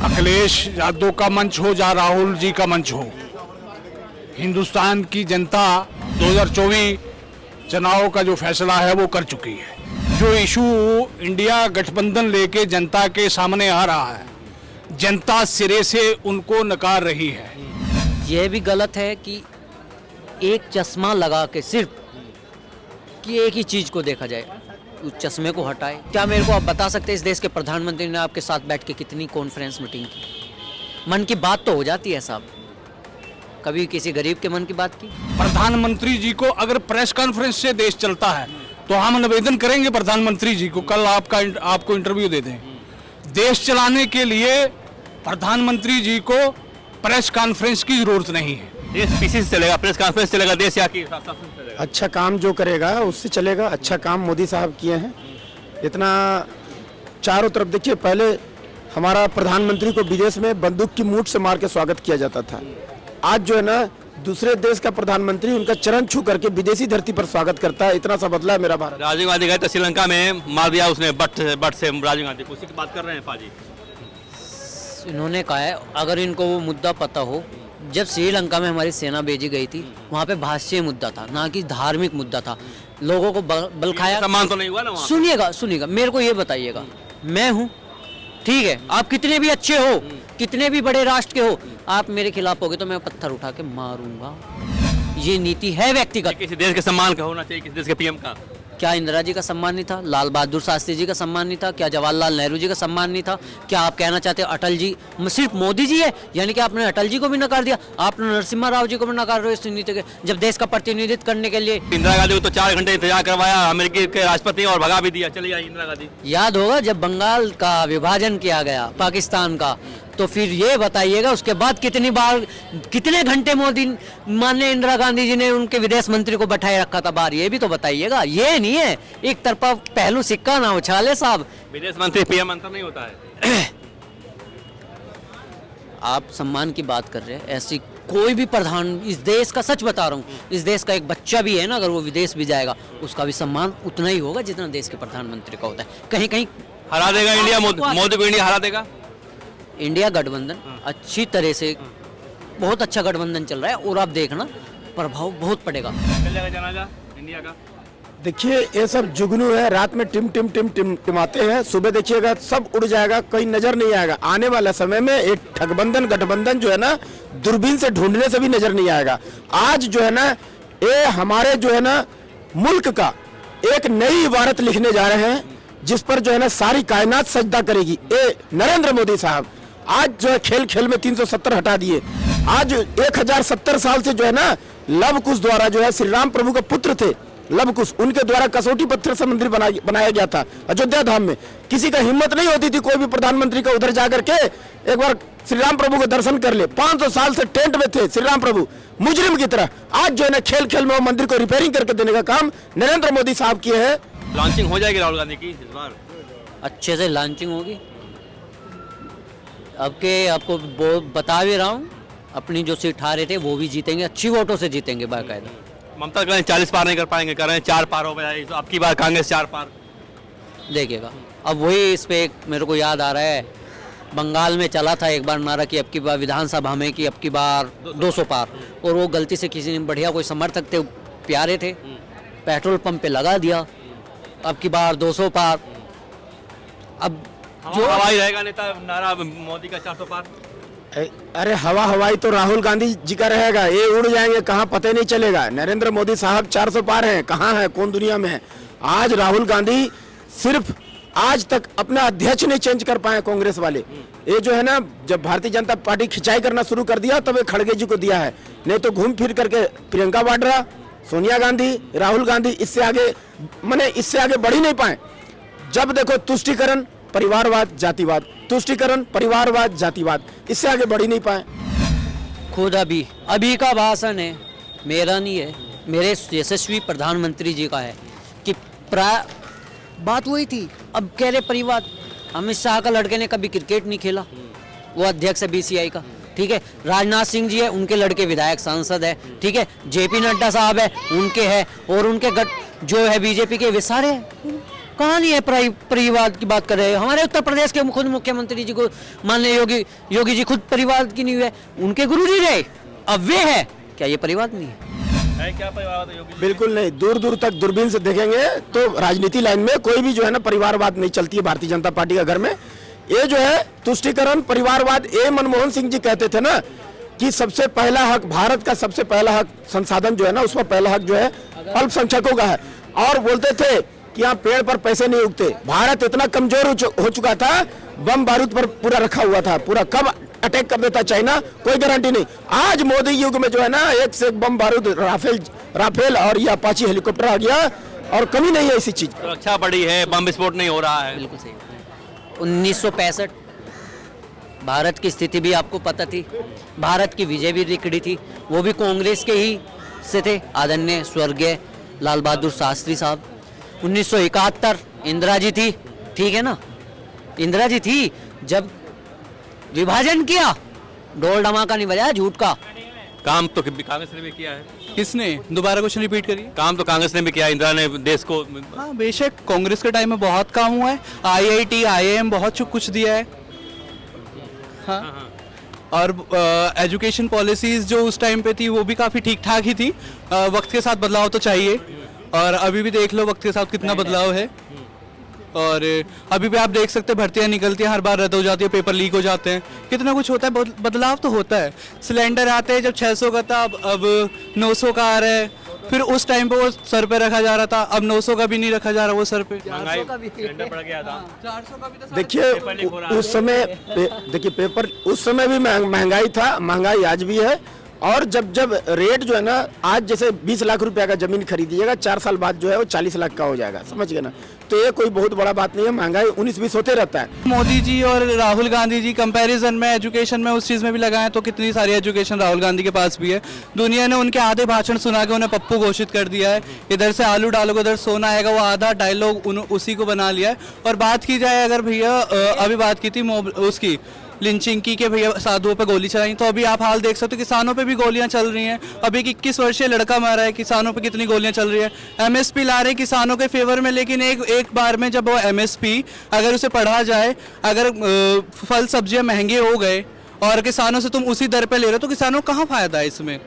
अखिलेश यादव का मंच हो या राहुल जी का मंच हो, हिंदुस्तान की जनता 2024 चुनाव का जो फैसला है वो कर चुकी है। जो इशू इंडिया गठबंधन लेके जनता के सामने आ रहा है, जनता सिरे से उनको नकार रही है। यह भी गलत है कि एक चश्मा लगा के सिर्फ कि एक ही चीज़ को देखा जाए, उस चश्मे को हटाए। क्या मेरे को आप बता सकते हैं इस देश के प्रधानमंत्री ने आपके साथ बैठ के कितनी कॉन्फ्रेंस मीटिंग की? मन की बात तो हो जाती है साहब, कभी किसी गरीब के मन की बात की? प्रधानमंत्री जी को अगर प्रेस कॉन्फ्रेंस से देश चलता है तो हम निवेदन करेंगे प्रधानमंत्री जी को, कल आपको इंटरव्यू दे दें। देश चलाने के लिए प्रधानमंत्री जी को प्रेस कॉन्फ्रेंस की जरूरत नहीं है। देश पीसी से चलेगा, प्रेस कॉन्फ्रेंस चलेगा, देश या की चलेगा। अच्छा काम जो करेगा उससे चलेगा। अच्छा काम मोदी साहब किए हैं, इतना चारों तरफ देखिए। पहले हमारा प्रधानमंत्री को विदेश में बंदूक की मूठ से मार के स्वागत किया जाता था। आज जो है ना दूसरे देश का प्रधानमंत्री उनका चरण छू करके विदेशी धरती पर स्वागत करता है। इतना सा बदला है मेरा भारत। राजीव गांधी गए तो श्रीलंका में मार दिया उसने बट से राजीव गांधी, उसी की बात कर रहे हैं पाजी। इन्होंने कहा है, अगर इनको वो मुद्दा पता हो, जब श्रीलंका में हमारी सेना भेजी गई थी वहाँ पे भाषीय मुद्दा था, ना कि धार्मिक मुद्दा था। लोगों को बल खाया, सम्मान तो नहीं हुआ ना वहाँ। सुनिएगा, मेरे को ये बताइएगा, मैं हूँ, ठीक है, आप कितने भी अच्छे हो, कितने भी बड़े राष्ट्र के हो, आप मेरे खिलाफ होगे तो मैं पत्थर उठा के मारूंगा। ये नीति है व्यक्तिगत। किसी देश के सम्मान का होना चाहिए, किसी देश के पीएम का। क्या इंदिरा जी का सम्मान नहीं था? लाल बहादुर शास्त्री जी का सम्मान नहीं था? क्या जवाहरलाल नेहरू जी का सम्मान नहीं था? क्या आप कहना चाहते हैं अटल जी सिर्फ मोदी जी है? यानी कि आपने अटल जी को भी नकार दिया, आपने नरसिम्हा राव जी को भी नकार रहे हो इस नीति के, जब देश का प्रतिनिधित्व करने के लिए। इंदिरा गांधी को तो 4 घंटे इंतजार करवाया अमेरिकी के राष्ट्रपति और भगा भी दिया, चली आई इंदिरा गांधी। याद होगा जब बंगाल का विभाजन किया गया पाकिस्तान का, तो फिर ये बताइएगा उसके बाद कितनी बार, कितने घंटे मोदी माननीय इंदिरा गांधी जी ने उनके विदेश मंत्री को बैठाए रखा था बाहर, ये भी तो बताइएगा। ये नहीं है एक तरफा पहलू सिक्का ना उछाले साहब। विदेश मंत्री पीएम अंतर नहीं होता है। आप सम्मान की बात कर रहे हैं, ऐसी कोई भी प्रधान, इस देश का सच बता रहा हूँ, इस देश का एक बच्चा भी है ना, अगर वो विदेश भी जाएगा उसका भी सम्मान उतना ही होगा जितना देश के प्रधानमंत्री का होता है। कहीं कहीं हरा देगा इंडिया, मोदी को इंडिया हरा देगा। इंडिया गठबंधन अच्छी तरह से, बहुत अच्छा गठबंधन चल रहा है और आप देखना प्रभाव बहुत पड़ेगा। चल जाएगा जनाजा इंडिया का। देखिए ये सब जुगनू है, रात में टिम टिम टिम टिम टिमाते हैं, सुबह देखिएगा सब उड़ जाएगा, कोई नजर नहीं आएगा। आने वाला समय में एक ठगबंधन गठबंधन जो है ना, दूरबीन से ढूंढने से भी नजर नहीं आएगा। आज जो है ना ये हमारे जो है ना मुल्क का एक नई इबारत लिखने जा रहे हैं, जिस पर जो है ना सारी कायनात सजदा करेगी। ये नरेंद्र मोदी साहब आज जो है खेल खेल में 370 हटा दिए। आज 1070 साल से जो है ना लव कुश द्वारा जो है श्री राम प्रभु के पुत्र थे लव कुश, उनके द्वारा कसौटी पत्थर से मंदिर बनाया गया था अयोध्या धाम में। किसी का हिम्मत नहीं होती थी कोई भी प्रधानमंत्री का उधर जाकर के एक बार श्री राम प्रभु को दर्शन कर ले। 500 साल से टेंट में थे श्री राम प्रभु मुजरिम की तरह। आज जो है ना खेल खेल में वो मंदिर को रिपेयरिंग करके देने का काम नरेंद्र मोदी साहब किए हैं। लॉन्चिंग हो जाएगी राहुल गांधी की इस बार, अच्छे से लॉन्चिंग होगी। अब के आपको बता भी रहा हूँ, अपनी जो सीट हारे थे वो भी जीतेंगे, अच्छी वोटों से जीतेंगे बाकायदा। ममता कह रहे हैं 40 पार नहीं कर पाएंगे, कह रहे हैं 4 पार हो गया, अब की बार कांग्रेस 4 पार देखिएगा। अब वही इस पे मेरे को याद आ रहा है, बंगाल में चला था एक बार नारा कि अब की बार विधानसभा में कि अब की बार 200 पार, और वो गलती से किसी ने बढ़िया कोई समर्थक थे प्यारे थे, पेट्रोल पंप पे लगा दिया अब की बार 200 पार। अब जो हवाई रहेगा नेता नारा मोदी का 400 पार। अरे हवा हवाई तो राहुल गांधी जी का रहेगा, ये उड़ जाएंगे कहाँ पता नहीं चलेगा। नरेंद्र मोदी साहब 400 पार हैं, कहाँ है, कौन दुनिया में है। आज राहुल गांधी सिर्फ आज तक अपना अध्यक्ष नहीं चेंज कर पाए कांग्रेस वाले। ये जो है ना जब भारतीय जनता पार्टी खिंचाई करना शुरू कर दिया तब ये खड़गे जी को दिया है, नहीं तो घूम फिर करके प्रियंका वाड्रा, सोनिया गांधी, राहुल गांधी इससे आगे बढ़ ही नहीं पाए। जब देखो तुष्टीकरण परिवारवाद जातिवाद, तुष्टीकरण परिवारवाद जातिवाद, इससे आगे बढ़ ही नहीं पाए। खुद अभी का भाषण है, मेरा नहीं है, मेरे यशस्वी प्रधानमंत्री जी का है कि बात वही थी। अब कह रहे परिवार, अमित शाह का लड़के ने कभी क्रिकेट नहीं खेला, वो अध्यक्ष है बीसीआई का, ठीक है। राजनाथ सिंह जी है, उनके लड़के विधायक सांसद है, ठीक है। जेपी नड्डा साहब है, उनके है, और उनके गट जो है बीजेपी के वे सारे हैं। कहाँ नहीं है परिवार की बात कर रहे हैं। हमारे उत्तर प्रदेश के खुद मुख्यमंत्री जी को माननीय योगी जी खुद परिवार की नहीं हुए, उनके गुरु जी रहे, अब वे है, क्या ये परिवार नहीं है? क्या परिवार योगी? बिल्कुल नहीं, दूर दूर तक दूरबीन से देखेंगे तो राजनीति लाइन में कोई भी जो है ना परिवारवाद नहीं चलती है भारतीय जनता पार्टी का घर में। ये जो है तुष्टीकरण परिवारवाद, ये मनमोहन सिंह जी कहते थे ना कि सबसे पहला हक, भारत का सबसे पहला हक संसाधन जो है ना, उसमें पहला हक जो है अल्पसंख्यकों का है। और बोलते थे कि यहाँ पेड़ पर पैसे नहीं उगते। भारत इतना कमजोर हो चुका था, बम बारूद पर पूरा रखा हुआ था, पूरा कब अटैक कर देता चाइना कोई गारंटी नहीं। आज मोदी युग में जो है ना एक से एक बम बारूद, राफेल और ये अपाची हेलीकॉप्टर आ गया और कमी नहीं है इसी चीज। सुरक्षा बड़ी है, बम विस्फोट नहीं हो रहा है। बिल्कुल सही। 1965 भारत की स्थिति भी आपको पता थी, भारत की विजय भी रिकड़ी थी, वो भी कांग्रेस के ही से थे, आदरणीय स्वर्गीय लाल बहादुर शास्त्री साहब। 1971 इंदिरा जी थी, ठीक है ना, इंदिरा जी थी जब विभाजन किया, ढोल धमाका नहीं बजाया झूठ का। काम तो कांग्रेस ने भी किया है। किसने? दोबारा क्वेश्चन रिपीट करिए। काम तो कांग्रेस ने भी किया, इंदिरा ने देश को। हाँ बेशक, कांग्रेस के टाइम में बहुत काम हुआ है, IIT IIM बहुत कुछ दिया है। हाँ, और एजुकेशन पॉलिसीज जो उस टाइम पे थी वो भी काफ़ी ठीक ठाक ही थी। वक्त के साथ बदलाव तो चाहिए, और अभी भी देख लो वक्त के साथ कितना बदलाव है। और अभी भी आप देख सकते हैं भर्तियां निकलती हैं, हर बार रद्द हो जाती है, पेपर लीक हो जाते हैं, कितना कुछ होता है, बदलाव तो होता है। सिलेंडर आते हैं जब 600 का था, अब 900 का आ रहा है। फिर उस टाइम पे वो सर पे रखा जा रहा था, अब 900 का भी नहीं रखा जा रहा वो सर पे। महंगाई सिलेंडर बढ़ गया था। 400 का भी था। देखिए उस समय देखिए पेपर उस समय भी महंगाई था, महंगाई आज भी है। और जब रेट जो है ना, आज जैसे 20 लाख रुपया का जमीन खरीदिएगा, 4 साल बाद जो है वो 40 लाख का हो जाएगा, समझ गए ना। तो ये कोई बहुत बड़ा बात नहीं है, महंगाई 19-20 होते रहता है। मोदी जी और राहुल गांधी जी कंपैरिजन में एजुकेशन में उस चीज़ में भी लगाए तो कितनी सारी एजुकेशन राहुल गांधी के पास भी है। दुनिया ने उनके आधे भाषण सुना के उन्हें पप्पू घोषित कर दिया है, इधर से आलू डालोगे उधर सोना आएगा, वो आधा डायलॉग उसी को बना लिया है। और बात की जाए अगर भैया, अभी बात की थी उसकी लिंचिंग की कि भैया साधुओं पे गोली चलाई, तो अभी आप हाल देख सकते हो किसानों पे भी गोलियां चल रही हैं। अभी एक 21 वर्षीय लड़का मारा है, किसानों पे कितनी गोलियां चल रही है। MSP ला रहे हैं किसानों के फेवर में, लेकिन एक बार में जब वो MSP अगर उसे पढ़ा जाए, अगर फल सब्जियां महंगे हो गए और किसानों से तुम उसी दर पे ले रहे हो तो किसानों को कहाँ फायदा है इसमें?